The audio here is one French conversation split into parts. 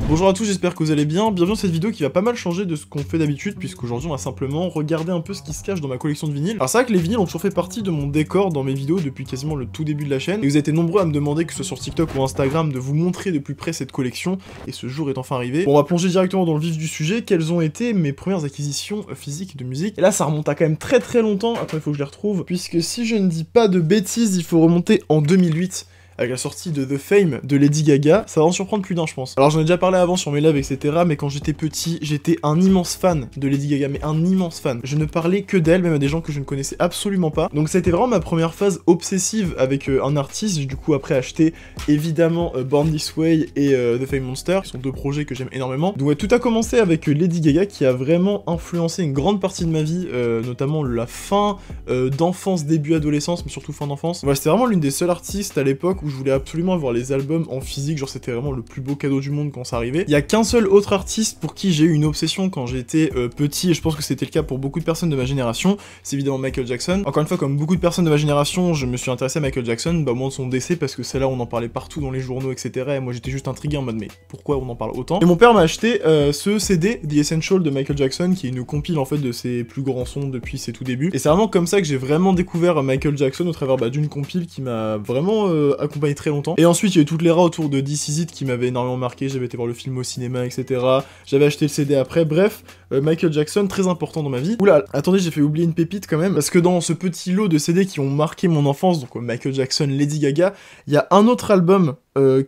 Bonjour à tous, j'espère que vous allez bien. Bienvenue dans cette vidéo qui va pas mal changer de ce qu'on fait d'habitude, puisqu'aujourd'hui on va simplement regarder un peu ce qui se cache dans ma collection de vinyles. Alors c'est vrai que les vinyles ont toujours fait partie de mon décor dans mes vidéos depuis quasiment le tout début de la chaîne, et vous avez été nombreux à me demander, que ce soit sur TikTok ou Instagram, de vous montrer de plus près cette collection, et ce jour est enfin arrivé. Bon, on va plonger directement dans le vif du sujet. Quelles ont été mes premières acquisitions physiques de musique? Et là ça remonte à quand même très longtemps. Attends, il faut que je les retrouve, puisque si je ne dis pas de bêtises, il faut remonter en 2008. Avec la sortie de The Fame de Lady Gaga, ça va en surprendre plus d'un, je pense. Alors j'en ai déjà parlé avant sur mes lives, etc. Mais quand j'étais petit, j'étais un immense fan de Lady Gaga, mais un immense fan. Je ne parlais que d'elle, même à des gens que je ne connaissais absolument pas. Donc ça a été vraiment ma première phase obsessive avec un artiste. J'ai du coup après acheté évidemment Born This Way et The Fame Monster, qui sont deux projets que j'aime énormément. Donc ouais, tout a commencé avec Lady Gaga, qui a vraiment influencé une grande partie de ma vie, notamment la fin d'enfance, début adolescence, mais surtout fin d'enfance. Voilà, c'était vraiment l'une des seules artistes à l'époque où je voulais absolument avoir les albums en physique, genre c'était vraiment le plus beau cadeau du monde quand ça arrivait. Il y a qu'un seul autre artiste pour qui j'ai eu une obsession quand j'étais petit, et je pense que c'était le cas pour beaucoup de personnes de ma génération, c'est évidemment Michael Jackson. Encore une fois, comme beaucoup de personnes de ma génération, je me suis intéressé à Michael Jackson, au moment de son décès, parce que c'est là où on en parlait partout dans les journaux, etc. Et moi j'étais juste intrigué en mode mais pourquoi on en parle autant? Et mon père m'a acheté ce CD, The Essential de Michael Jackson, qui est une compile en fait de ses plus grands sons depuis ses tout débuts. Et c'est vraiment comme ça que j'ai vraiment découvert Michael Jackson, au travers d'une compile qui m'a vraiment accompagné très longtemps. Et ensuite il y a eu toutes les rats autour de This Is It qui m'avaient énormément marqué, j'avais été voir le film au cinéma, etc. J'avais acheté le CD après, bref, Michael Jackson, très important dans ma vie. Oula, attendez, j'ai fait oublier une pépite quand même, parce que dans ce petit lot de CD qui ont marqué mon enfance, donc Michael Jackson, Lady Gaga, il y a un autre album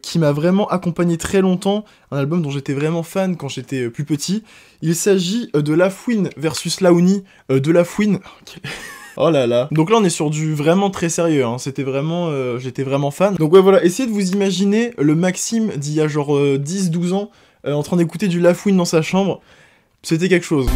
qui m'a vraiment accompagné très longtemps, un album dont j'étais vraiment fan quand j'étais plus petit. Il s'agit de La Fouine versus Laouni, de La Fouine... Oh là là. Donc là on est sur du vraiment très sérieux, hein. C'était vraiment... j'étais vraiment fan. Donc ouais voilà, essayez de vous imaginer le Maxime d'il y a genre 10-12 ans, en train d'écouter du La Fouine dans sa chambre. C'était quelque chose.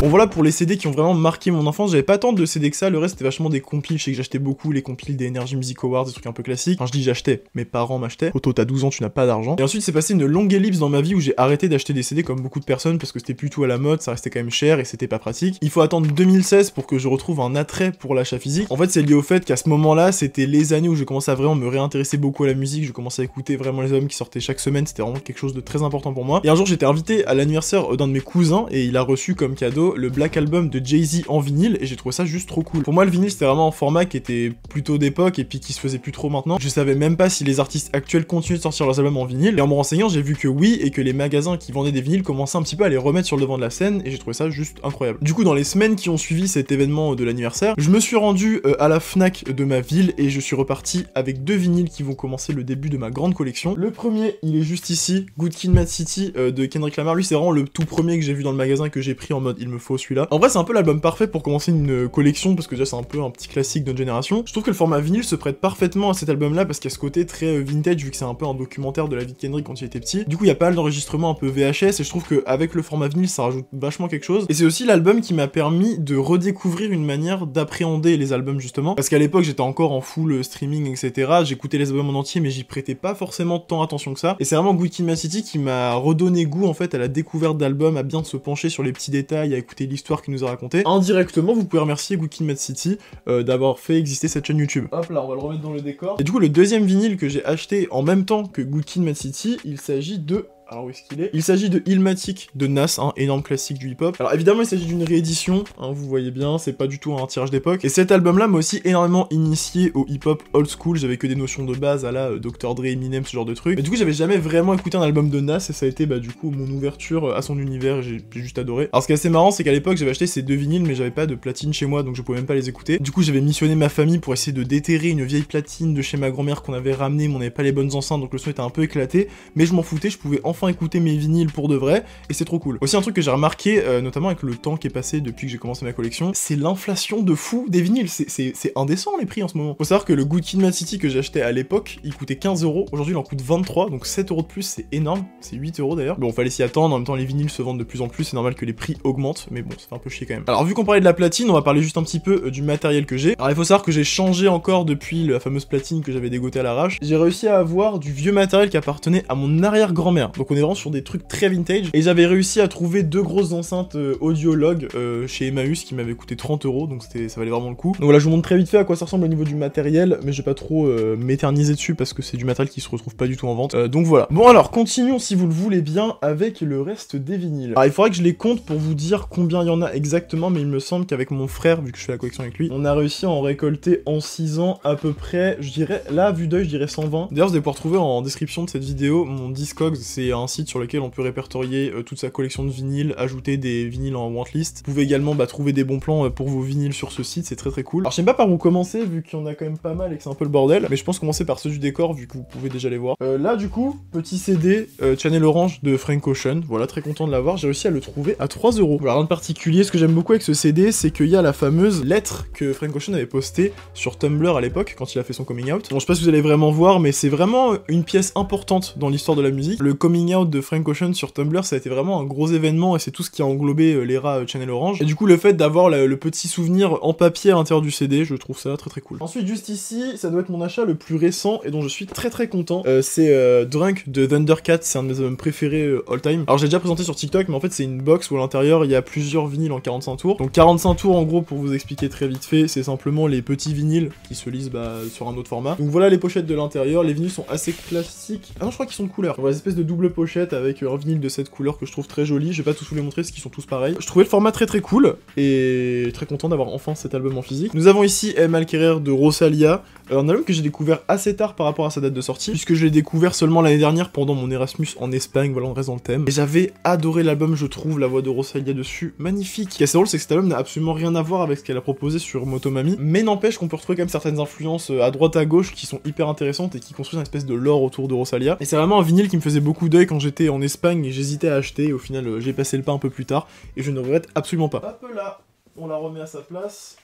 Bon voilà pour les CD qui ont vraiment marqué mon enfance. J'avais pas tant de CD que ça, le reste c'était vachement des compiles. Je sais que j'achetais beaucoup les compiles des Energy Music Awards, des trucs un peu classiques. Enfin je dis j'achetais, mes parents m'achetaient. Auto, t'as 12 ans, tu n'as pas d'argent. Et ensuite c'est passé une longue ellipse dans ma vie où j'ai arrêté d'acheter des CD comme beaucoup de personnes, parce que c'était plus tout à la mode, ça restait quand même cher et c'était pas pratique. Il faut attendre 2016 pour que je retrouve un attrait pour l'achat physique. En fait c'est lié au fait qu'à ce moment-là, c'était les années où je commençais à vraiment me réintéresser beaucoup à la musique, je commençais à écouter vraiment les albums qui sortaient chaque semaine, c'était vraiment quelque chose de très important pour moi. Et un jour j'étais invité à l'anniversaire d'un de mes cousins et il a reçu comme cadeau le Black Album de Jay-Z en vinyle, et j'ai trouvé ça juste trop cool. Pour moi le vinyle c'était vraiment un format qui était plutôt d'époque et puis qui se faisait plus trop maintenant. Je savais même pas si les artistes actuels continuaient de sortir leurs albums en vinyle, et en me renseignant j'ai vu que oui, et que les magasins qui vendaient des vinyles commençaient un petit peu à les remettre sur le devant de la scène, et j'ai trouvé ça juste incroyable. Du coup dans les semaines qui ont suivi cet événement de l'anniversaire, je me suis rendu à la Fnac de ma ville et je suis reparti avec deux vinyles qui vont commencer le début de ma grande collection. Le premier il est juste ici, Good Kid, Mad City de Kendrick Lamar. Lui c'est vraiment le tout premier que j'ai vu dans le magasin, que j'ai pris en mode il me faut celui-là. En vrai c'est un peu l'album parfait pour commencer une collection, parce que déjà c'est un peu un petit classique de notre génération. Je trouve que le format vinyle se prête parfaitement à cet album là, parce qu'il y a ce côté très vintage, vu que c'est un peu un documentaire de la vie de Kendrick quand il était petit. Du coup il y a pas mal d'enregistrements un peu VHS, et je trouve qu'avec le format vinyle ça rajoute vachement quelque chose. Et c'est aussi l'album qui m'a permis de redécouvrir une manière d'appréhender les albums justement, parce qu'à l'époque j'étais encore en full streaming, etc. J'écoutais les albums en entier mais j'y prêtais pas forcément tant attention que ça, et c'est vraiment Good Kid, Mad City qui m'a redonné goût en fait à la découverte d'albums, à bien se pencher sur les petits détails, à écouter l'histoire qu'il nous a raconté. Indirectement, vous pouvez remercier Good Kid, Mad City d'avoir fait exister cette chaîne YouTube. Hop là, on va le remettre dans le décor. Et du coup, le deuxième vinyle que j'ai acheté en même temps que Good Kid, Mad City, il s'agit de... Alors où est-ce qu'il est? Il s'agit de Illmatic de Nas, un énorme classique du hip-hop. Alors évidemment il s'agit d'une réédition, hein, vous voyez bien, c'est pas du tout un tirage d'époque. Et cet album-là m'a aussi énormément initié au hip-hop old school, j'avais que des notions de base à la Dr Dre, Eminem, ce genre de trucs. Mais du coup j'avais jamais vraiment écouté un album de Nas, et ça a été du coup mon ouverture à son univers, j'ai juste adoré. Alors ce qui est assez marrant, c'est qu'à l'époque j'avais acheté ces deux vinyles, mais j'avais pas de platine chez moi, donc je pouvais même pas les écouter. Du coup j'avais missionné ma famille pour essayer de déterrer une vieille platine de chez ma grand-mère qu'on avait ramenée, mais on avait pas les bonnes enceintes, donc le son était un peu éclaté, mais je m'en foutais, je pouvais enfin écouter mes vinyles pour de vrai, et c'est trop cool. Aussi un truc que j'ai remarqué, notamment avec le temps qui est passé depuis que j'ai commencé ma collection, c'est l'inflation de fou des vinyles, c'est indécent les prix en ce moment. Faut savoir que le Good Kid, Mad City que j'ai acheté à l'époque, il coûtait 15 €, aujourd'hui il en coûte 23, donc 7 € de plus, c'est énorme, c'est 8 € d'ailleurs. Bon, fallait s'y attendre, en même temps les vinyles se vendent de plus en plus, c'est normal que les prix augmentent, mais bon, ça fait un peu chier quand même. Alors vu qu'on parlait de la platine, on va parler juste un petit peu du matériel que j'ai. Alors il faut savoir que j'ai changé encore depuis la fameuse platine que j'avais dégotée à l'arrache. J'ai réussi à avoir du vieux matériel qui appartenait à mon arrière-grand-mère. Donc donc on est vraiment sur des trucs très vintage. Et j'avais réussi à trouver 2 grosses enceintes audiologue chez Emmaüs qui m'avaient coûté 30 €, donc ça valait vraiment le coup. Donc voilà, je vous montre très vite fait à quoi ça ressemble au niveau du matériel, mais je vais pas trop m'éterniser dessus parce que c'est du matériel qui se retrouve pas du tout en vente. Donc voilà. Bon alors, continuons si vous le voulez bien avec le reste des vinyles. Alors il faudrait que je les compte pour vous dire combien il y en a exactement, mais il me semble qu'avec mon frère, vu que je fais la collection avec lui, on a réussi à en récolter en 6 ans à peu près, je dirais, là à vue d'œil, je dirais 120. D'ailleurs, vous allez pouvoir trouver en description de cette vidéo mon Discogs, c'est un site sur lequel on peut répertorier toute sa collection de vinyles, ajouter des vinyles en wantlist. Vous pouvez également trouver des bons plans pour vos vinyles sur ce site, c'est très cool. Alors je sais pas par où commencer vu qu'il y en a quand même pas mal et que c'est un peu le bordel, mais je pense commencer par ceux du décor vu que vous pouvez déjà les voir. Là du coup, petit CD Channel Orange de Frank Ocean, voilà, très content de l'avoir, j'ai réussi à le trouver à 3 €. Voilà, rien de particulier, ce que j'aime beaucoup avec ce CD, c'est qu'il y a la fameuse lettre que Frank Ocean avait postée sur Tumblr à l'époque, quand il a fait son coming out. Bon, je sais pas si vous allez vraiment voir, mais c'est vraiment une pièce importante dans l'histoire de la musique. Le coming out de Frank Ocean sur Tumblr, ça a été vraiment un gros événement, et c'est tout ce qui a englobé l'era Channel Orange. Et du coup, le fait d'avoir le petit souvenir en papier à l'intérieur du CD, je trouve ça très cool. Ensuite, juste ici, ça doit être mon achat le plus récent, et dont je suis très content. C'est Drunk de Thundercat, c'est un de mes albums préférés all time. Alors j'ai déjà présenté sur TikTok, mais en fait c'est une box où à l'intérieur il y a plusieurs vinyles en 45 tours. Donc 45 tours en gros, pour vous expliquer très vite fait, c'est simplement les petits vinyles qui se lisent sur un autre format. Donc voilà les pochettes de l'intérieur, les vinyles sont assez classiques. Ah non, je crois qu'ils sont de couleur. Voilà, espèce de double pochette avec un vinyle de cette couleur que je trouve très joli. Je vais pas tous vous les montrer parce qu'ils sont tous pareils. Je trouvais le format très cool et très content d'avoir enfin cet album en physique. Nous avons ici M. Alquerer de Rosalia, un album que j'ai découvert assez tard par rapport à sa date de sortie, puisque je l'ai découvert seulement l'année dernière pendant mon Erasmus en Espagne. Voilà, on reste dans le thème. Et j'avais adoré l'album, je trouve, la voix de Rosalia dessus, magnifique. Ce qui est assez drôle, c'est que cet album n'a absolument rien à voir avec ce qu'elle a proposé sur Motomami, mais n'empêche qu'on peut retrouver quand même certaines influences à droite à gauche qui sont hyper intéressantes et qui construisent une espèce de lore autour de Rosalia. Et c'est vraiment un vinyle qui me faisait beaucoup d'œil quand j'étais en Espagne et j'hésitais à acheter, et au final j'ai passé le pas un peu plus tard, et je ne regrette absolument pas. Hop là, on la remet à sa place.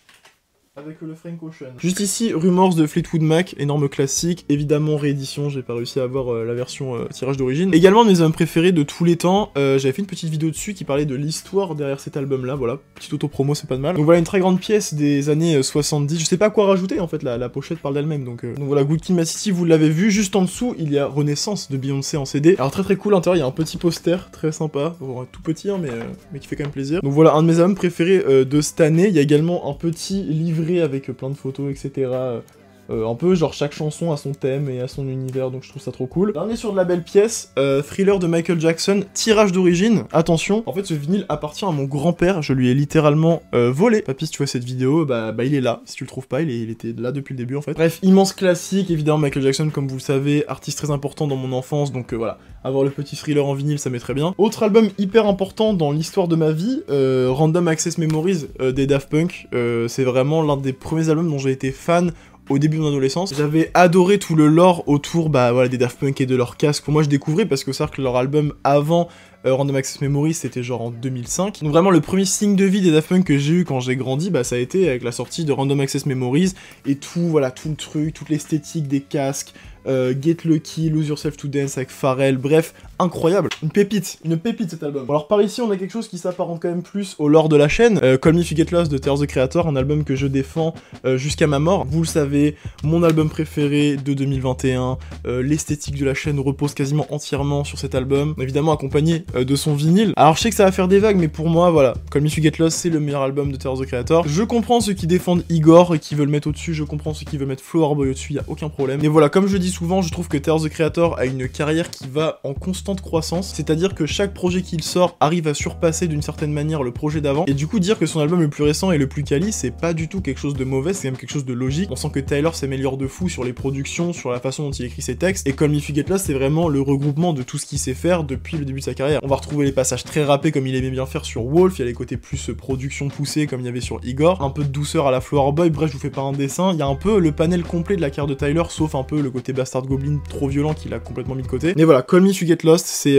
Avec le Frank Ocean. Juste ici, Rumors de Fleetwood Mac, énorme classique, évidemment réédition, j'ai pas réussi à avoir la version tirage d'origine. Également mes albums préférés de tous les temps, j'avais fait une petite vidéo dessus qui parlait de l'histoire derrière cet album là, voilà, petite auto-promo, c'est pas de mal. Donc voilà, une très grande pièce des années 70, je sais pas quoi rajouter en fait, la pochette parle d'elle-même, donc voilà, Good Kid, Mad City, vous l'avez vu, juste en dessous, il y a Renaissance de Beyoncé en CD. Alors très cool, à l'intérieur, il y a un petit poster, très sympa, bon, tout petit hein, mais qui fait quand même plaisir. Donc voilà, un de mes albums préférés de cette année, il y a également un petit livret avec plein de photos, etc. Un peu genre chaque chanson a son thème et a son univers, donc je trouve ça trop cool. Là on est sur de la belle pièce, Thriller de Michael Jackson, tirage d'origine, attention, en fait ce vinyle appartient à mon grand-père, je lui ai littéralement volé. Papy, si tu vois cette vidéo, bah il est là, si tu le trouves pas, il était là depuis le début en fait. Bref, immense classique, évidemment Michael Jackson comme vous le savez, artiste très important dans mon enfance, donc voilà, avoir le petit Thriller en vinyle ça m'est très bien. Autre album hyper important dans l'histoire de ma vie, Random Access Memories des Daft Punk, c'est vraiment l'un des premiers albums dont j'ai été fan au début de mon adolescence. J'avais adoré tout le lore autour voilà, des Daft Punk et de leur casque. Pour moi je découvrais parce que c'est vrai que leur album avant Random Access Memories c'était genre en 2005. Donc vraiment le premier signe de vie des Daft Punk que j'ai eu quand j'ai grandi, ça a été avec la sortie de Random Access Memories et tout, voilà, tout le truc, toute l'esthétique des casques, Get Lucky, Lose Yourself to Dance avec Pharrell, bref, incroyable. Une pépite cet album. Bon, alors par ici on a quelque chose qui s'apparente quand même plus au lore de la chaîne, Call Me If You Get Lost de Tyler, the Creator, un album que je défends jusqu'à ma mort. Vous le savez, mon album préféré de 2021, l'esthétique de la chaîne repose quasiment entièrement sur cet album, évidemment accompagné de son vinyle. Alors je sais que ça va faire des vagues, mais pour moi, voilà, Call Me If You Get Lost, c'est le meilleur album de Tyler, the Creator. Je comprends ceux qui défendent Igor et qui veulent mettre au-dessus, je comprends ceux qui veulent mettre Flower Boy au-dessus, y a aucun problème. Mais voilà, comme je dis souvent, je trouve que Tyler, the Creator a une carrière qui va en constante croissance, c'est-à-dire que chaque projet qu'il sort arrive à surpasser d'une certaine manière le projet d'avant, et du coup dire que son album le plus récent est le plus quali, c'est pas du tout quelque chose de mauvais, c'est même quelque chose de logique. On sent que Tyler s'améliore de fou sur les productions, sur la façon dont il écrit ses textes, et Call Me If You Get Lost, c'est vraiment le regroupement de tout ce qu'il sait faire depuis le début de sa carrière. On va retrouver les passages très rappés comme il aimait bien faire sur Wolf, il y a les côtés plus production poussée comme il y avait sur Igor, un peu de douceur à la Flower Boy, bref je vous fais pas un dessin, il y a un peu le panel complet de la carrière de Tyler, sauf un peu le côté Bastard Goblin trop violent qu'il a complètement mis de côté. Mais voilà, Call Me If You Get Lost, c'est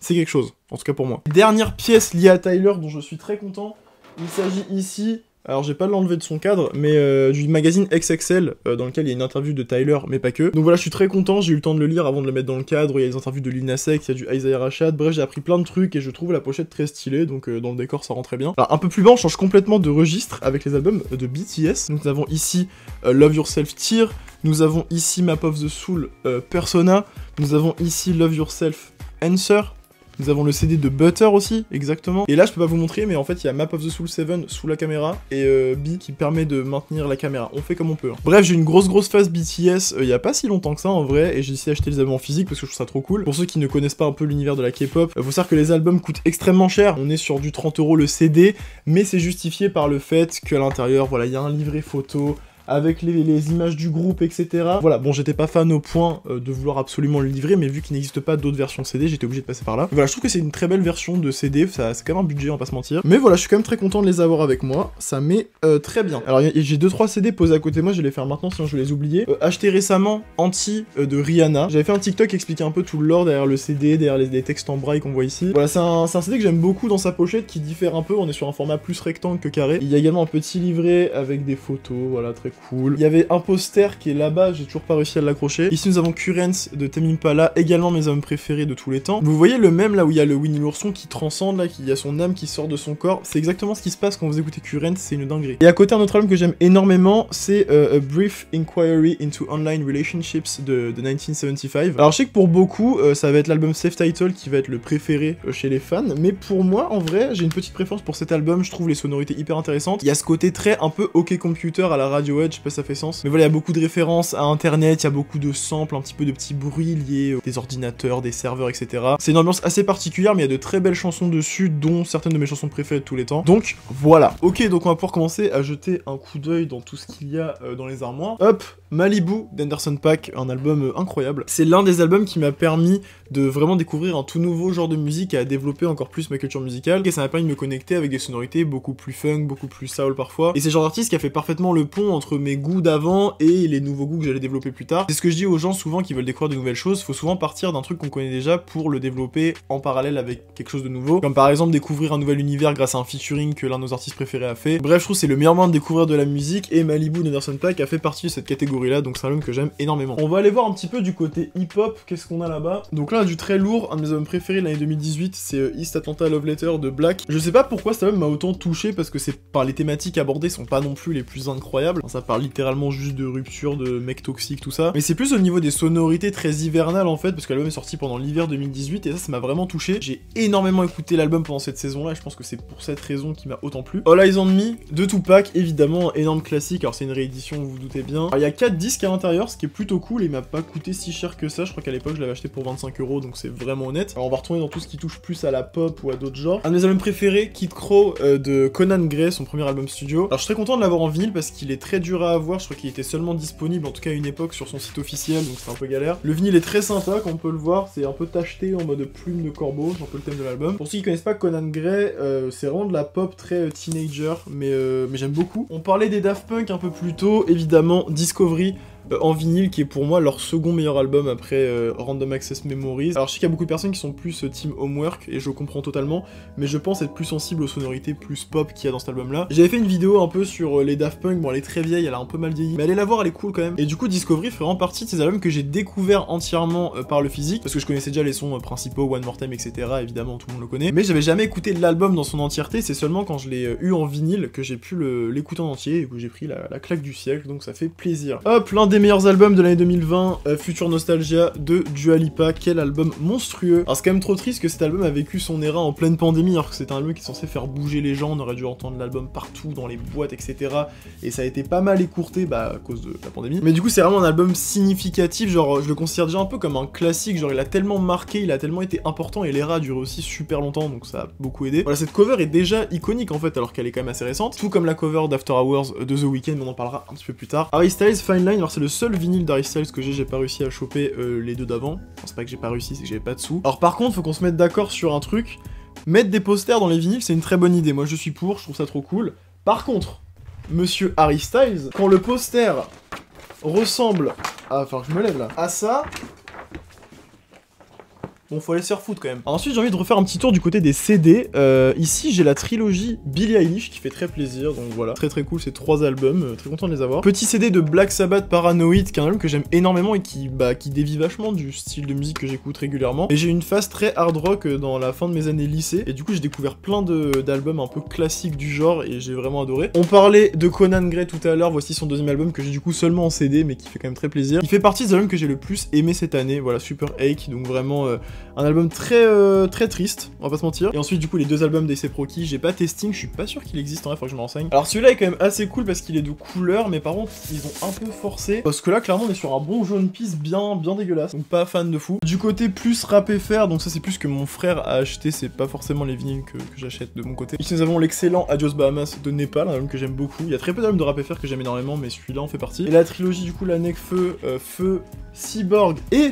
quelque chose, en tout cas pour moi. Dernière pièce liée à Tyler dont je suis très content, il s'agit ici, alors j'ai pas l'enlever de son cadre, mais du magazine XXL, dans lequel il y a une interview de Tyler, mais pas que. Donc voilà, je suis très content, j'ai eu le temps de le lire avant de le mettre dans le cadre, il y a des interviews de Lil Nas X, il y a du Isaiah Rashad, bref j'ai appris plein de trucs et je trouve la pochette très stylée, donc dans le décor ça rend très bien. Alors un peu plus bas, on change complètement de registre avec les albums de BTS, donc nous avons ici Love Yourself Tear, nous avons ici Map of the Soul Persona, nous avons ici Love Yourself Answer. Nous avons le CD de Butter aussi, exactement. Et là, je peux pas vous montrer, mais en fait, il y a Map of the Soul 7 sous la caméra et B qui permet de maintenir la caméra. On fait comme on peut. Hein. Bref, j'ai une grosse phase BTS il y a pas si longtemps que ça en vrai, et j'ai essayé d'acheter les albums en physique parce que je trouve ça trop cool. Pour ceux qui ne connaissent pas un peu l'univers de la K-pop, faut savoir que les albums coûtent extrêmement cher. On est sur du 30 € le CD, mais c'est justifié par le fait qu'à l'intérieur, voilà, il y a un livret photo, avec les images du groupe, etc. Voilà, bon, j'étais pas fan au point de vouloir absolument le livrer, mais vu qu'il n'existe pas d'autres versions de CD, j'étais obligé de passer par là. Voilà, je trouve que c'est une très belle version de CD, ça c'est quand même un budget, on va pas se mentir. Mais voilà, je suis quand même très content de les avoir avec moi, ça met très bien. Alors, j'ai 2-3 CD posés à côté de moi, je vais les faire maintenant, sinon je vais les oublier. Acheté récemment, Anti de Rihanna. J'avais fait un TikTok qui expliquait un peu tout le lore derrière le CD, derrière les textes en braille qu'on voit ici. Voilà, c'est un CD que j'aime beaucoup dans sa pochette, qui diffère un peu, on est sur un format plus rectangle que carré. Il y a également un petit livret avec des photos, voilà, très cool. Il y avait un poster qui est là-bas, j'ai toujours pas réussi à l'accrocher. Ici nous avons Currents de Tame Impala, également mes albums préférés de tous les temps. Vous voyez le même là où il y a le Winnie l'ourson qui transcende là, qui a son âme qui sort de son corps, c'est exactement ce qui se passe quand vous écoutez Currents, c'est une dinguerie. Et à côté un autre album que j'aime énormément, c'est A Brief Inquiry into Online Relationships de 1975. Alors je sais que pour beaucoup, ça va être l'album Self-Titled qui va être le préféré chez les fans, mais pour moi en vrai, j'ai une petite préférence pour cet album, je trouve les sonorités hyper intéressantes. Il y a ce côté très un peu OK Computer à la Radiohead, je sais pas si ça fait sens. Mais voilà, il y a beaucoup de références à internet, il y a beaucoup de samples, un petit peu de petits bruits liés des ordinateurs, des serveurs, etc. C'est une ambiance assez particulière, mais il y a de très belles chansons dessus, dont certaines de mes chansons préférées de tous les temps. Donc voilà. Ok, donc on va pouvoir commencer à jeter un coup d'œil dans tout ce qu'il y a dans les armoires. Hop, Malibu d'Anderson .Paak, un album incroyable. C'est l'un des albums qui m'a permis de vraiment découvrir un tout nouveau genre de musique et à développer encore plus ma culture musicale. Et ça m'a permis de me connecter avec des sonorités beaucoup plus funk, beaucoup plus soul parfois. Et c'est le genre d'artiste qui a fait parfaitement le pont entre mes goûts d'avant et les nouveaux goûts que j'allais développer plus tard. C'est ce que je dis aux gens souvent qui veulent découvrir de nouvelles choses, faut souvent partir d'un truc qu'on connaît déjà pour le développer en parallèle avec quelque chose de nouveau. Comme par exemple découvrir un nouvel univers grâce à un featuring que l'un de nos artistes préférés a fait. Bref, je trouve que c'est le meilleur moyen de découvrir de la musique et Malibu d'Anderson .Paak a fait partie de cette catégorie là, donc c'est un album que j'aime énormément. On va aller voir un petit peu du côté hip-hop, qu'est-ce qu'on a là-bas. Donc là on a du très lourd, un de mes albums préférés de l'année 2018, c'est East Atlanta Love Letter de Black. Je sais pas pourquoi cet album m'a autant touché, parce que les thématiques abordées sont pas non plus les plus incroyables. Ça parle littéralement juste de rupture, de mecs toxiques, tout ça. Mais c'est plus au niveau des sonorités très hivernales en fait, parce que l'album est sorti pendant l'hiver 2018 et ça m'a vraiment touché. J'ai énormément écouté l'album pendant cette saison-là et je pense que c'est pour cette raison qui m'a autant plu. All Eyes on Me de Tupac, évidemment, énorme classique. Alors c'est une réédition, vous vous doutez bien. Alors il y a 4 disques à l'intérieur, ce qui est plutôt cool et il m'a pas coûté si cher que ça. Je crois qu'à l'époque je l'avais acheté pour 25 €, donc c'est vraiment honnête. Alors on va retourner dans tout ce qui touche plus à la pop ou à d'autres genres. Un de mes albums préférés, Kid Crow de Conan Gray, son premier album studio. Alors je suis très content de l'avoir en vinyle parce qu'il est très dur à avoir. Je crois qu'il était seulement disponible, en tout cas à une époque, sur son site officiel, donc c'est un peu galère. Le vinyle est très sympa, comme on peut le voir, c'est un peu tacheté en mode plume de corbeau, c'est un peu le thème de l'album. Pour ceux qui connaissent pas Conan Gray, c'est vraiment de la pop très teenager, mais j'aime beaucoup. On parlait des Daft Punk un peu plus tôt, évidemment, Discovery, en vinyle, qui est pour moi leur second meilleur album après Random Access Memories. Alors je sais qu'il y a beaucoup de personnes qui sont plus team Homework, et je comprends totalement, mais je pense être plus sensible aux sonorités plus pop qu'il y a dans cet album-là. J'avais fait une vidéo un peu sur les Daft Punk, bon elle est très vieille, elle a un peu mal vieilli, mais allez la voir, elle est cool quand même. Et du coup Discovery fait vraiment partie de ces albums que j'ai découvert entièrement par le physique, parce que je connaissais déjà les sons principaux, One More Time, etc. Évidemment tout le monde le connaît, mais j'avais jamais écouté l'album dans son entièreté, c'est seulement quand je l'ai eu en vinyle que j'ai pu l'écouter en entier, et que j'ai pris la claque du siècle, donc ça fait plaisir. Hop, l'un des meilleurs albums de l'année 2020, Future Nostalgia de Dua Lipa, quel album monstrueux. Alors c'est quand même trop triste que cet album a vécu son era en pleine pandémie, alors que c'est un album qui est censé faire bouger les gens, on aurait dû entendre l'album partout, dans les boîtes, etc. Et ça a été pas mal écourté, à cause de la pandémie. Mais du coup c'est vraiment un album significatif, genre je le considère déjà un peu comme un classique, genre il a tellement marqué, il a tellement été important, et l'era a duré aussi super longtemps, donc ça a beaucoup aidé. Voilà, cette cover est déjà iconique en fait, alors qu'elle est quand même assez récente, tout comme la cover d'After Hours de The Weeknd, mais on en parlera un petit peu plus tard. Harry Styles, Fine Line, alors c'est le seul vinyle d'Harry Styles que j'ai pas réussi à choper les deux d'avant. Enfin, c'est pas que j'ai pas réussi, c'est que j'avais pas de sous. Alors par contre, faut qu'on se mette d'accord sur un truc. Mettre des posters dans les vinyles, c'est une très bonne idée. Moi, je suis pour, je trouve ça trop cool. Par contre, monsieur Harry Styles, quand le poster ressemble à... Enfin, je me lève là. À ça... Bon, faut aller se faire foutre quand même. Alors, ensuite, j'ai envie de refaire un petit tour du côté des CD. Ici, j'ai la trilogie Billie Eilish qui fait très plaisir, donc voilà. Très très cool, ces 3 albums, très content de les avoir. Petit CD de Black Sabbath Paranoid, qui est un album que j'aime énormément et qui dévie vachement du style de musique que j'écoute régulièrement. Et j'ai eu une phase très hard rock dans la fin de mes années lycée, et du coup, j'ai découvert plein d'albums un peu classiques du genre, et j'ai vraiment adoré. On parlait de Conan Gray tout à l'heure, voici son deuxième album que j'ai du coup seulement en CD, mais qui fait quand même très plaisir. Il fait partie des albums que j'ai le plus aimé cette année, voilà, Super Ache, donc vraiment... Un album très très triste, on va pas se mentir. Et ensuite du coup les deux albums d'A$AP Rocky, j'ai pas testing, je suis pas sûr qu'il existe en vrai, faut que je me renseigne. Alors celui-là est quand même assez cool parce qu'il est de couleur, mais par contre ils ont un peu forcé. Parce que là clairement on est sur un bon jaune pisse bien dégueulasse, donc pas fan de fou. Du côté plus rap FR, donc ça c'est plus que mon frère a acheté, c'est pas forcément les vinyles que j'achète de mon côté. Ici nous avons l'excellent Adios Bahamas de Népal, un album que j'aime beaucoup. Il y a très peu d'albums de rap FR que j'aime énormément, mais celui-là en fait partie. Et la trilogie du coup la Nekfeu, Feu, Cyborg et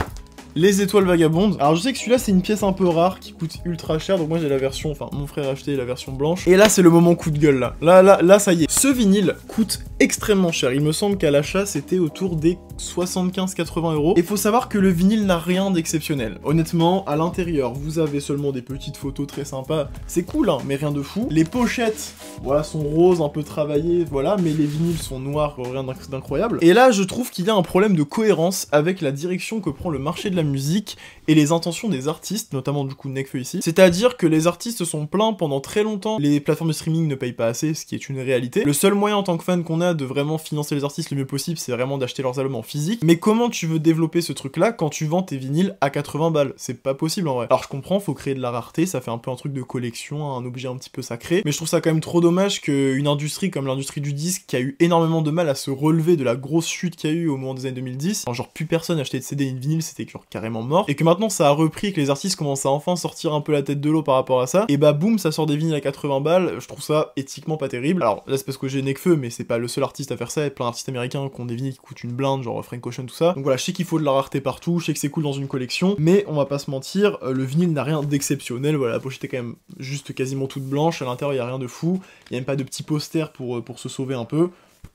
Les Étoiles Vagabondes. Alors je sais que celui-là c'est une pièce un peu rare qui coûte ultra cher, donc moi j'ai la version, enfin mon frère a acheté la version blanche. Et là c'est le moment coup de gueule là. Là ça y est. Ce vinyle coûte extrêmement cher. Il me semble qu'à l'achat c'était autour des 75-80 euros. Et faut savoir que le vinyle n'a rien d'exceptionnel. Honnêtement, à l'intérieur, vous avez seulement des petites photos très sympas. C'est cool hein, mais rien de fou. Les pochettes, voilà, sont roses, un peu travaillées, voilà, mais les vinyles sont noirs, rien d'incroyable. Et là je trouve qu'il y a un problème de cohérence avec la direction que prend le marché de la musique et les intentions des artistes, notamment du coup Nekfeu ici. C'est-à-dire que les artistes se sont plaints pendant très longtemps, les plateformes de streaming ne payent pas assez, ce qui est une réalité. Le seul moyen en tant que fan qu'on a de vraiment financer les artistes le mieux possible, c'est vraiment d'acheter leurs albums en physique. Mais comment tu veux développer ce truc-là quand tu vends tes vinyles à 80 balles? C'est pas possible en vrai. Alors je comprends, faut créer de la rareté, ça fait un peu un truc de collection, un objet un petit peu sacré, mais je trouve ça quand même trop dommage qu'une industrie comme l'industrie du disque, qui a eu énormément de mal à se relever de la grosse chute qu'il y a eu au moment des années 2010, genre plus personne achetait de CD et de vinyle, c'était carrément mort, et que maintenant ça a repris, que les artistes commencent à enfin sortir un peu la tête de l'eau par rapport à ça, et bah boum, ça sort des vinyles à 80 balles, je trouve ça éthiquement pas terrible. Alors là c'est parce que j'ai Nekfeu, mais c'est pas le seul artiste à faire ça, il y a plein d'artistes américains qui ont des vinyles qui coûtent une blinde, genre Frank Ocean, tout ça. Donc voilà, je sais qu'il faut de la rareté partout, je sais que c'est cool dans une collection, mais on va pas se mentir, le vinyle n'a rien d'exceptionnel, voilà, la pochette est quand même juste quasiment toute blanche, à l'intérieur il y a rien de fou, il y a même pas de petits posters pour se sauver un peu.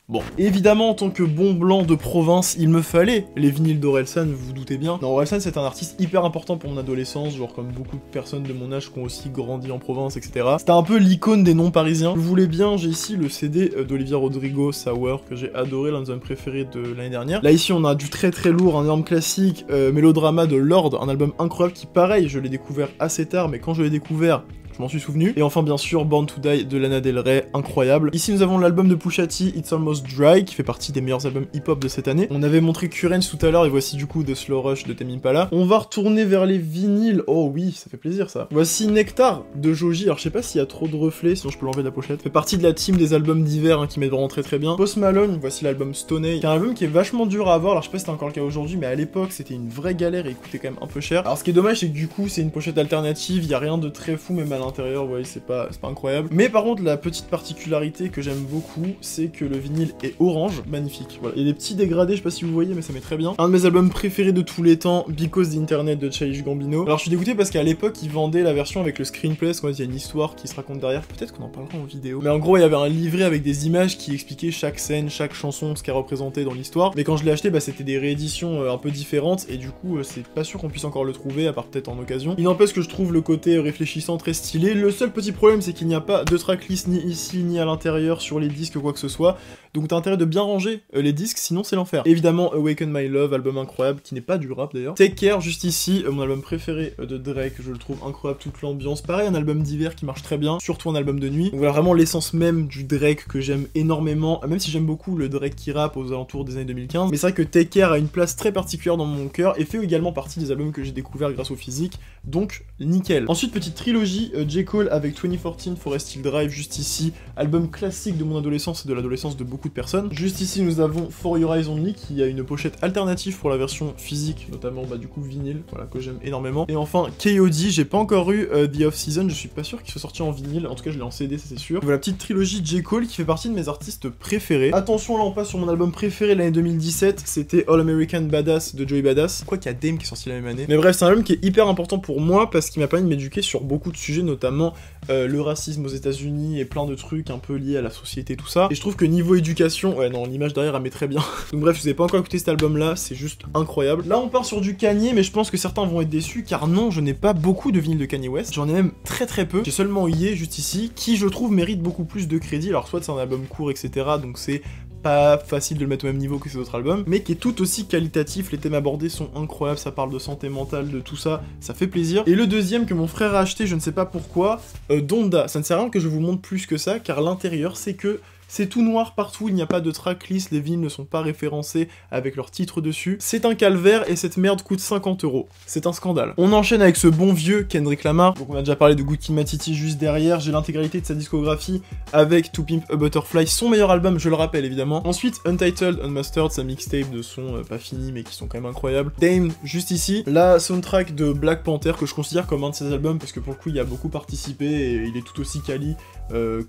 Bon, évidemment, en tant que bon blanc de province, il me fallait les vinyles d'Orelsan, vous vous doutez bien. Non, Orelsan, c'est un artiste hyper important pour mon adolescence, genre comme beaucoup de personnes de mon âge qui ont aussi grandi en province, etc. C'était un peu l'icône des non-parisiens. Vous voulez bien, j'ai ici le CD d'Olivia Rodrigo, Sour, que j'ai adoré, l'un de mes albums préférés de l'année dernière. Là, ici, on a du très très lourd, un énorme classique, Mélodrama de Lorde, un album incroyable qui, pareil, je l'ai découvert assez tard, mais quand je l'ai découvert, je m'en suis souvenu. Et enfin, bien sûr, Born to Die de Lana Del Rey, incroyable. Ici, nous avons l'album de Pusha T, It's Almost Dry, qui fait partie des meilleurs albums hip-hop de cette année. On avait montré Currents tout à l'heure, et voici du coup The Slow Rush de Tame Impala. On va retourner vers les vinyles. Oh oui, ça fait plaisir ça. Voici Nectar de Joji. Alors, je sais pas s'il y a trop de reflets, sinon je peux l'enlever de la pochette. Fait partie de la team des albums d'hiver hein, qui m'aident vraiment très bien. Post Malone, voici l'album Stoney, qui est un album qui est vachement dur à avoir. Alors, je sais pas si c'est encore le cas aujourd'hui, mais à l'époque, c'était une vraie galère et il coûtait quand même un peu cher. Alors, ce qui est dommage, c'est que du coup, c'est une pochette alternative. Il y a rien de très fou, même à l'intérieur. Vous voyez, c'est pas incroyable. Mais par contre, la petite particularité que j'aime beaucoup, c'est que le vinyle est orange, magnifique. Voilà, il y a des petits dégradés, je sais pas si vous voyez, mais ça met très bien. Un de mes albums préférés de tous les temps, Because the Internet de Childish Gambino. Alors je suis dégoûté parce qu'à l'époque, ils vendaient la version avec le screenplay, parce qu'il y a une histoire qui se raconte derrière. Peut-être qu'on en parlera en vidéo. Mais en gros, il y avait un livret avec des images qui expliquaient chaque scène, chaque chanson, ce qu'elle représentait dans l'histoire. Mais quand je l'ai acheté, bah c'était des rééditions un peu différentes, et du coup, c'est pas sûr qu'on puisse encore le trouver, à part peut-être en occasion. Il n'empêche que je trouve le côté réfléchissant très stylé. Le seul petit problème, c'est qu'il n'y a pas de tracklist ni ici ni à l'intérieur sur les disques quoi que ce soit, donc t'as intérêt de bien ranger les disques, sinon c'est l'enfer. Évidemment Awaken My Love, album incroyable, qui n'est pas du rap d'ailleurs. Take Care, juste ici, mon album préféré de Drake, je le trouve incroyable, toute l'ambiance. Pareil, un album d'hiver qui marche très bien, surtout un album de nuit. Donc voilà, vraiment l'essence même du Drake que j'aime énormément, même si j'aime beaucoup le Drake qui rappe aux alentours des années 2015, mais c'est vrai que Take Care a une place très particulière dans mon cœur, et fait également partie des albums que j'ai découvert grâce au physique, donc nickel. Ensuite, petite trilogie, J. Cole avec 2014, Forest Hill Drive, juste ici, album classique de mon adolescence et de l'adolescence de beaucoup de personnes. Juste ici, nous avons For Your Eyes Only, qui a une pochette alternative pour la version physique, notamment bah du coup vinyle, voilà, que j'aime énormément. Et enfin, K.O.D, j'ai pas encore eu The Off-Season, je suis pas sûr qu'il soit sorti en vinyle, en tout cas je l'ai en CD, ça c'est sûr. Voilà, petite trilogie J. Cole qui fait partie de mes artistes préférés. Attention, là on passe sur mon album préféré de l'année 2017, c'était All American Badass de Joey Badass. Quoi qu'il y a Dame qui est sorti la même année. Mais bref, c'est un album qui est hyper important pour moi parce qu'il m'a permis de m'éduquer sur beaucoup de sujets, notamment le racisme aux États-Unis et plein de trucs un peu liés à la société, tout ça. Et je trouve que niveau éducation, ouais non, l'image derrière elle met très bien. Donc bref, si vous avez pas encore écouté cet album là, c'est juste incroyable. Là on part sur du Kanye, mais je pense que certains vont être déçus car non, je n'ai pas beaucoup de vinyles de Kanye West. J'en ai même très peu. J'ai seulement Ye juste ici, qui je trouve mérite beaucoup plus de crédit. Alors soit c'est un album court, etc. donc c'est pas facile de le mettre au même niveau que ses autres albums, mais qui est tout aussi qualitatif, les thèmes abordés sont incroyables, ça parle de santé mentale, de tout ça, ça fait plaisir. Et le deuxième que mon frère a acheté, je ne sais pas pourquoi, Donda, ça ne sert à rien que je vous montre plus que ça, car l'intérieur c'est que c'est tout noir partout, il n'y a pas de tracklist, les vinyles ne sont pas référencés avec leur titre dessus. C'est un calvaire et cette merde coûte 50 €. C'est un scandale. On enchaîne avec ce bon vieux Kendrick Lamar. Donc on a déjà parlé de Good Kid Mad City juste derrière, j'ai l'intégralité de sa discographie avec To Pimp a Butterfly, son meilleur album, je le rappelle évidemment. Ensuite, Untitled Unmastered, sa mixtape de sons pas finis mais qui sont quand même incroyables. Dame, juste ici. La soundtrack de Black Panther que je considère comme un de ses albums parce que pour le coup il y a beaucoup participé et il est tout aussi quali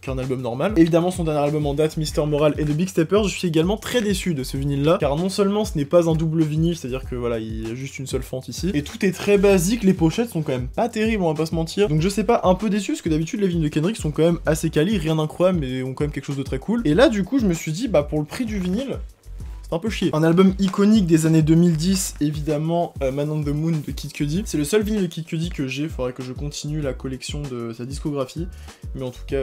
qu'un album normal. Évidemment son dernier album en date, Mr. Moral et The Big Stepper, je suis également très déçu de ce vinyle là, car non seulement ce n'est pas un double vinyle, c'est-à-dire que voilà, il y a juste une seule fente ici, et tout est très basique, les pochettes sont quand même pas terribles, on va pas se mentir, donc je sais pas, un peu déçu, parce que d'habitude les vinyles de Kendrick sont quand même assez quali, rien d'incroyable, mais ont quand même quelque chose de très cool, et là du coup je me suis dit, bah pour le prix du vinyle, un peu chier. Un album iconique des années 2010, évidemment, Man on the Moon de Kid Cudi. C'est le seul vinyle de Kid Cudi que j'ai, faudrait que je continue la collection de sa discographie, mais en tout cas,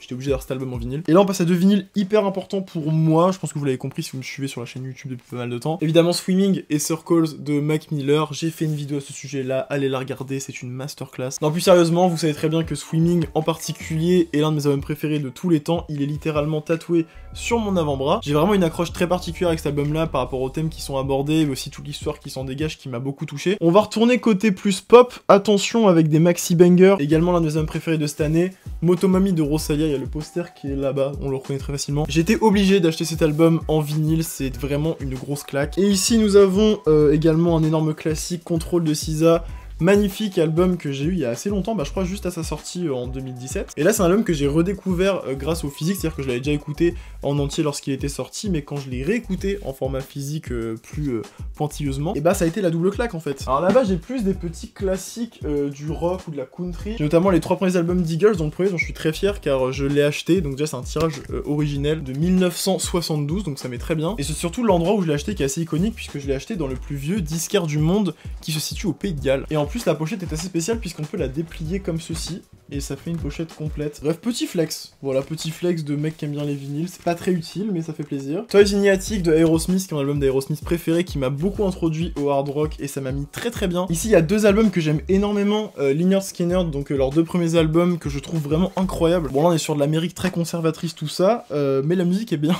j'étais obligé d'avoir cet album en vinyle. Et là on passe à deux vinyles hyper importants pour moi, je pense que vous l'avez compris si vous me suivez sur la chaîne YouTube depuis pas mal de temps. Évidemment Swimming et Circles de Mac Miller, j'ai fait une vidéo à ce sujet là, allez la regarder, c'est une masterclass. Non plus sérieusement, vous savez très bien que Swimming en particulier est l'un de mes albums préférés de tous les temps, il est littéralement tatoué sur mon avant-bras. J'ai vraiment une accroche très particulière avec cet album là par rapport aux thèmes qui sont abordés, mais aussi toute l'histoire qui s'en dégage qui m'a beaucoup touché. On va retourner côté plus pop, attention avec des maxi bangers, également l'un de mes albums préférés de cette année, Motomami de Rosalia, il y a le poster qui est là-bas, on le reconnaît très facilement. J'étais obligé d'acheter cet album en vinyle, c'est vraiment une grosse claque. Et ici nous avons également un énorme classique, Control de SZA. Magnifique album que j'ai eu il y a assez longtemps, bah je crois juste à sa sortie en 2017. Et là c'est un album que j'ai redécouvert grâce au physique, c'est-à-dire que je l'avais déjà écouté en entier lorsqu'il était sorti, mais quand je l'ai réécouté en format physique plus pointilleusement, et bah ça a été la double claque en fait. Alors là-bas j'ai plus des petits classiques du rock ou de la country, j'ai notamment les 3 premiers albums d'Eagles, dont le premier dont je suis très fier car je l'ai acheté, donc déjà c'est un tirage originel de 1972, donc ça met très bien. Et c'est surtout l'endroit où je l'ai acheté qui est assez iconique puisque je l'ai acheté dans le plus vieux disquaire du monde qui se situe au Pays de Galles. Et en plus la pochette est assez spéciale puisqu'on peut la déplier comme ceci et ça fait une pochette complète. Bref, petit flex, voilà, petit flex de mec qui aime bien les vinyles, c'est pas très utile mais ça fait plaisir. Toys in the Attic de Aerosmith, qui est mon album d'Aerosmith préféré, qui m'a beaucoup introduit au hard rock et ça m'a mis très très bien. Ici il y a 2 albums que j'aime énormément, Lynyrd Skynyrd, donc leurs 2 premiers albums que je trouve vraiment incroyables. Bon là on est sur de l'Amérique très conservatrice tout ça, mais la musique est bien.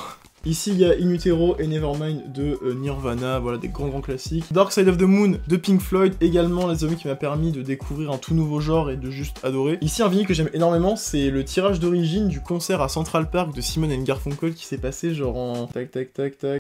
Ici, il y a In Utero et Nevermind de Nirvana, voilà, des grands classiques. Dark Side of the Moon de Pink Floyd, également les albums qui m'a permis de découvrir un tout nouveau genre et de juste adorer. Ici, un vinyle que j'aime énormément, c'est le tirage d'origine du concert à Central Park de Simon & Garfunkel qui s'est passé genre en...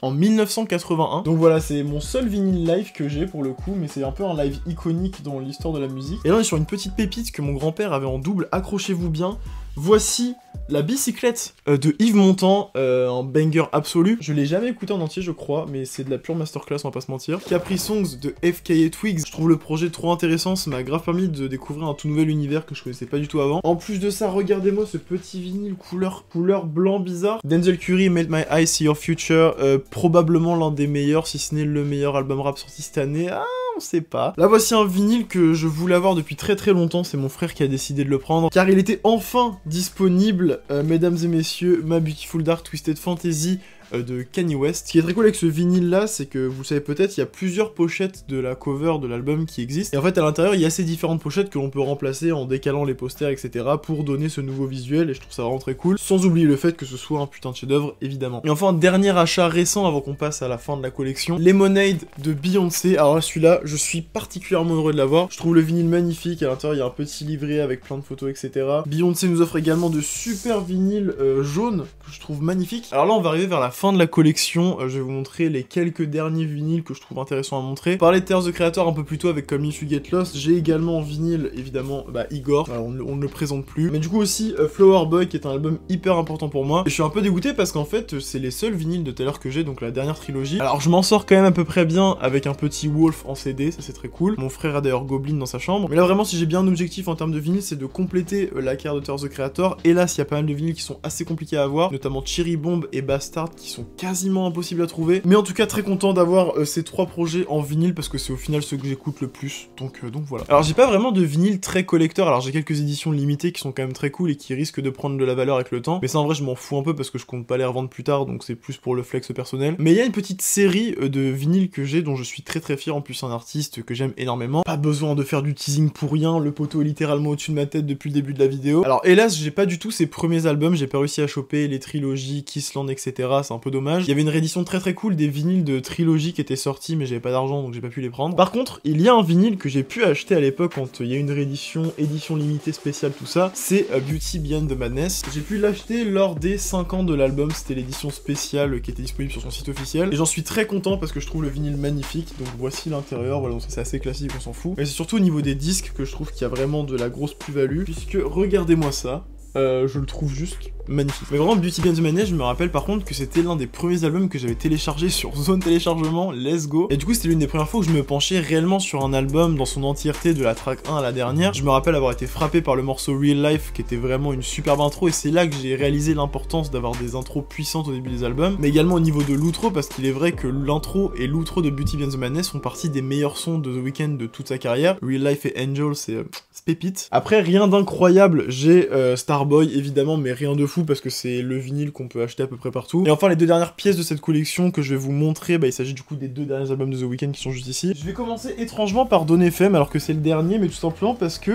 en 1981. Donc voilà, c'est mon seul vinyle live que j'ai pour le coup, mais c'est un peu un live iconique dans l'histoire de la musique. Et là, on est sur une petite pépite que mon grand-père avait en double, accrochez-vous bien. Voici la bicyclette de Yves Montand, un banger absolu. Je l'ai jamais écouté en entier je crois, mais c'est de la pure masterclass, on va pas se mentir. Capri Songs de FKA Twigs, je trouve le projet trop intéressant, ça m'a grave permis de découvrir un tout nouvel univers que je connaissais pas du tout avant. En plus de ça, regardez-moi ce petit vinyle couleur blanc bizarre. Denzel Curry, Made My Eyes See Your Future, probablement l'un des meilleurs, si ce n'est le meilleur album rap sorti cette année. Ah, on sait pas. Là voici un vinyle que je voulais avoir depuis très longtemps, c'est mon frère qui a décidé de le prendre, car il était enfin disponible, mesdames et messieurs, My Beautiful Dark Twisted Fantasy de Kanye West. Ce qui est très cool avec ce vinyle là, c'est que vous savez peut-être, il y a plusieurs pochettes de la cover de l'album qui existent, et en fait à l'intérieur il y a ces différentes pochettes que l'on peut remplacer en décalant les posters etc. pour donner ce nouveau visuel, et je trouve ça vraiment très cool, sans oublier le fait que ce soit un putain de chef-d'œuvre évidemment. Et enfin, dernier achat récent avant qu'on passe à la fin de la collection, Lemonade de Beyoncé. Alors là celui-là, je suis particulièrement heureux de l'avoir, je trouve le vinyle magnifique, à l'intérieur il y a un petit livret avec plein de photos etc. Beyoncé nous offre également de super vinyles jaunes que je trouve magnifiques. Alors là on va arriver vers la fin de la collection, je vais vous montrer les quelques derniers vinyles que je trouve intéressants à montrer. Parler de Tyler, the Creator un peu plus tôt avec Come If You Get Lost, j'ai également en vinyle évidemment Igor, alors on ne le présente plus, mais du coup aussi Flower Boy qui est un album hyper important pour moi, et je suis un peu dégoûté parce qu'en fait c'est les seuls vinyles de Tyler que j'ai, donc la dernière trilogie. Alors je m'en sors quand même à peu près bien avec un petit Wolf en CD, ça c'est très cool, mon frère a d'ailleurs Goblin dans sa chambre, mais là vraiment si j'ai bien un objectif en termes de vinyle, c'est de compléter la carrière de Tyler, the Creator. Hélas il y a pas mal de vinyles qui sont assez compliqués à avoir, notamment Cherry Bomb et Bastard qui sont quasiment impossibles à trouver. Mais en tout cas, très content d'avoir ces 3 projets en vinyle parce que c'est au final ceux que j'écoute le plus. Donc voilà. Alors j'ai pas vraiment de vinyle très collector, alors j'ai quelques éditions limitées qui sont quand même très cool et qui risquent de prendre de la valeur avec le temps. Mais ça en vrai je m'en fous un peu parce que je compte pas les revendre plus tard, donc c'est plus pour le flex personnel. Mais il y a une petite série de vinyles que j'ai dont je suis très fier, en plus un artiste que j'aime énormément. Pas besoin de faire du teasing pour rien, le poteau est littéralement au-dessus de ma tête depuis le début de la vidéo. Alors hélas j'ai pas du tout ses premiers albums, j'ai pas réussi à choper les trilogies, Kissland, etc. C'est un peu dommage. Il y avait une réédition très cool des vinyles de trilogie qui étaient sortis, mais j'avais pas d'argent donc j'ai pas pu les prendre. Par contre, il y a un vinyle que j'ai pu acheter à l'époque quand il y a une réédition, édition limitée spéciale, tout ça, c'est Beauty Beyond the Madness. J'ai pu l'acheter lors des 5 ans de l'album, c'était l'édition spéciale qui était disponible sur son site officiel, et j'en suis très content parce que je trouve le vinyle magnifique. Donc voici l'intérieur, voilà, donc c'est assez classique, on s'en fout. Mais c'est surtout au niveau des disques que je trouve qu'il y a vraiment de la grosse plus-value, puisque regardez-moi ça. Je le trouve juste magnifique. Mais vraiment, Beauty Beyond the Madness, je me rappelle par contre que c'était l'un des premiers albums que j'avais téléchargé sur Zone Téléchargement, let's go. Et du coup, c'était l'une des premières fois où je me penchais réellement sur un album dans son entièreté, de la track 1 à la dernière. Je me rappelle avoir été frappé par le morceau Real Life, qui était vraiment une superbe intro, et c'est là que j'ai réalisé l'importance d'avoir des intros puissantes au début des albums, mais également au niveau de l'outro, parce qu'il est vrai que l'intro et l'outro de Beauty Beyond the Madness font partie des meilleurs sons de The Weeknd de toute sa carrière. Real Life et Angel, c'est pépite. Après, rien d'incroyable, j'ai Starboy évidemment, mais rien de fou parce que c'est le vinyle qu'on peut acheter à peu près partout. Et enfin, les 2 dernières pièces de cette collection que je vais vous montrer, bah il s'agit du coup des 2 derniers albums de The Weeknd qui sont juste ici. Je vais commencer étrangement par Don FM alors que c'est le dernier, mais tout simplement parce que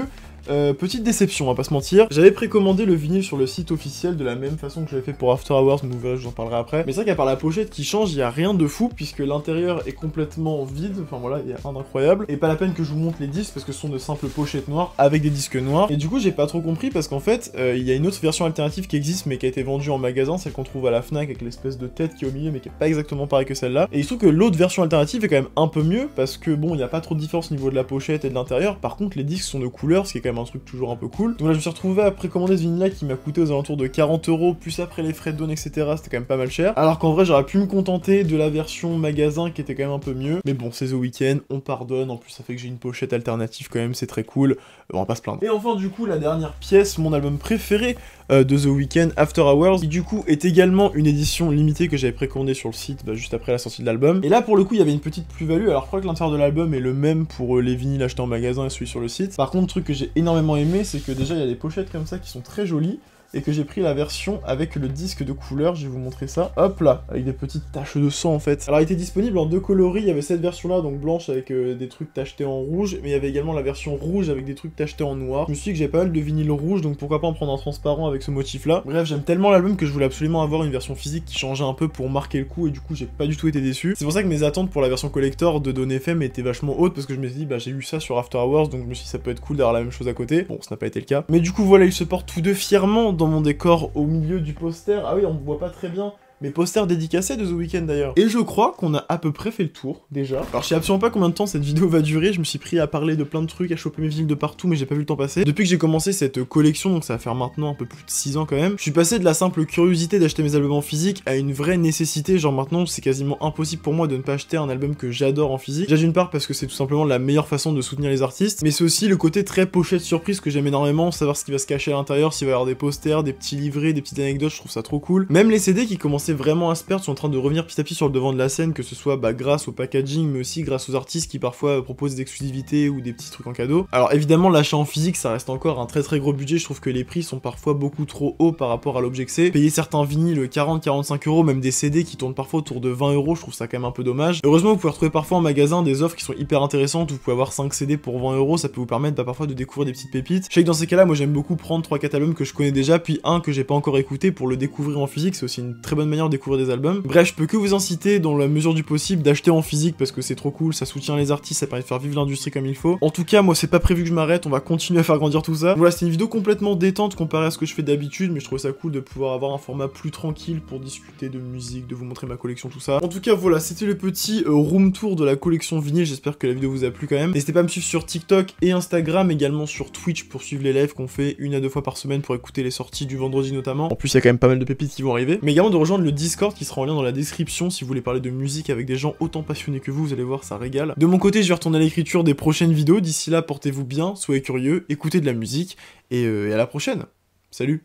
petite déception, on va pas se mentir. J'avais précommandé le vinyle sur le site officiel de la même façon que j'avais fait pour After Hours, mais vous verrez, je vous en parlerai après. Mais c'est vrai qu'à part la pochette qui change, il y a rien de fou puisque l'intérieur est complètement vide. Enfin voilà, il y a rien d'incroyable. Et pas la peine que je vous montre les disques parce que ce sont de simples pochettes noires avec des disques noirs. Et du coup, j'ai pas trop compris parce qu'en fait, il y a une autre version alternative qui existe mais qui a été vendue en magasin, celle qu'on trouve à la Fnac avec l'espèce de tête qui est au milieu mais qui est pas exactement pareil que celle-là. Et il se trouve que l'autre version alternative est quand même un peu mieux parce que bon, il y a pas trop de différence au niveau de la pochette et de l'intérieur. Par contre, les disques sont de couleur, ce qui est quand même un truc toujours un peu cool. Donc là je me suis retrouvé à précommander ce vinyle là qui m'a coûté aux alentours de 40 €, plus après les frais de douane, etc. C'était quand même pas mal cher. Alors qu'en vrai j'aurais pu me contenter de la version magasin qui était quand même un peu mieux. Mais bon, c'est The Weeknd, on pardonne, en plus ça fait que j'ai une pochette alternative quand même, c'est très cool, on va pas se plaindre. Et enfin du coup la dernière pièce, mon album préféré de The Weeknd, After Hours, qui du coup est également une édition limitée que j'avais précommandée sur le site juste après la sortie de l'album. Et là pour le coup il y avait une petite plus-value, alors je crois que l'intérieur de l'album est le même pour les vinyles achetés en magasin et celui sur le site. Par contre, le truc que j'ai énormément aimé, c'est que déjà il y a des pochettes comme ça qui sont très jolies, et que j'ai pris la version avec le disque de couleur, je vais vous montrer ça, hop là, avec des petites taches de sang en fait. Alors il était disponible en 2 coloris, il y avait cette version là, donc blanche avec des trucs tachetés en rouge, mais il y avait également la version rouge avec des trucs tachetés en noir. Je me suis dit que j'ai pas mal de vinyle rouge, donc pourquoi pas en prendre un transparent avec ce motif là. Bref, j'aime tellement l'album que je voulais absolument avoir une version physique qui changeait un peu pour marquer le coup, et du coup j'ai pas du tout été déçu. C'est pour ça que mes attentes pour la version collector de Don FM étaient vachement hautes, parce que je me suis dit, bah j'ai eu ça sur After Hours, donc je me suis dit ça peut être cool d'avoir la même chose à côté. Bon, ça n'a pas été le cas. Mais du coup voilà, ils se portent tous deux fièrement dans mon décor au milieu du poster. Ah oui, on voit pas très bien, mes posters dédicacés de The Weeknd d'ailleurs. Et je crois qu'on a à peu près fait le tour, déjà. Alors je sais absolument pas combien de temps cette vidéo va durer, je me suis pris à parler de plein de trucs, à choper mes vinyles de partout, mais j'ai pas vu le temps passer. Depuis que j'ai commencé cette collection, donc ça va faire maintenant un peu plus de 6 ans quand même, je suis passé de la simple curiosité d'acheter mes albums en physique à une vraie nécessité, genre maintenant c'est quasiment impossible pour moi de ne pas acheter un album que j'adore en physique. Déjà d'une part parce que c'est tout simplement la meilleure façon de soutenir les artistes, mais c'est aussi le côté très pochette surprise que j'aime énormément, savoir ce qui va se cacher à l'intérieur, s'il va y avoir des posters, des petits livrets, des petites anecdotes, je trouve ça trop cool. Même les CD qui commençaient vraiment à se perdre sont en train de revenir petit à petit sur le devant de la scène, que ce soit grâce au packaging, mais aussi grâce aux artistes qui parfois proposent des exclusivités ou des petits trucs en cadeau. Alors évidemment, l'achat en physique, ça reste encore un très gros budget, je trouve que les prix sont parfois beaucoup trop hauts par rapport à l'objet que c'est. Payer certains vinyles 40-45 €, même des CD qui tournent parfois autour de 20 €, je trouve ça quand même un peu dommage. Heureusement, vous pouvez retrouver parfois en magasin des offres qui sont hyper intéressantes, où vous pouvez avoir 5 CD pour 20 €, ça peut vous permettre parfois de découvrir des petites pépites. Je sais que dans ces cas-là, moi j'aime beaucoup prendre 3-4 albums que je connais déjà, puis un que j'ai pas encore écouté pour le découvrir en physique, c'est aussi une très bonne manière de découvrir des albums. Bref, je peux que vous inciter dans la mesure du possible d'acheter en physique parce que c'est trop cool, ça soutient les artistes, ça permet de faire vivre l'industrie comme il faut. En tout cas, moi c'est pas prévu que je m'arrête, on va continuer à faire grandir tout ça. Voilà, c'était une vidéo complètement détente comparée à ce que je fais d'habitude, mais je trouvais ça cool de pouvoir avoir un format plus tranquille pour discuter de musique, de vous montrer ma collection, tout ça. En tout cas, voilà, c'était le petit room tour de la collection vinyle, j'espère que la vidéo vous a plu quand même. N'hésitez pas à me suivre sur TikTok et Instagram, également sur Twitch pour suivre les lives qu'on fait 1 à 2 fois par semaine pour écouter les sorties du vendredi notamment. En plus, il y a quand même pas mal de pépites qui vont arriver. Mais également de rejoindre le Discord qui sera en lien dans la description si vous voulez parler de musique avec des gens autant passionnés que vous allez voir, ça régale. De mon côté, je vais retourner à l'écriture des prochaines vidéos, d'ici là, portez-vous bien, soyez curieux, écoutez de la musique, et à la prochaine. Salut!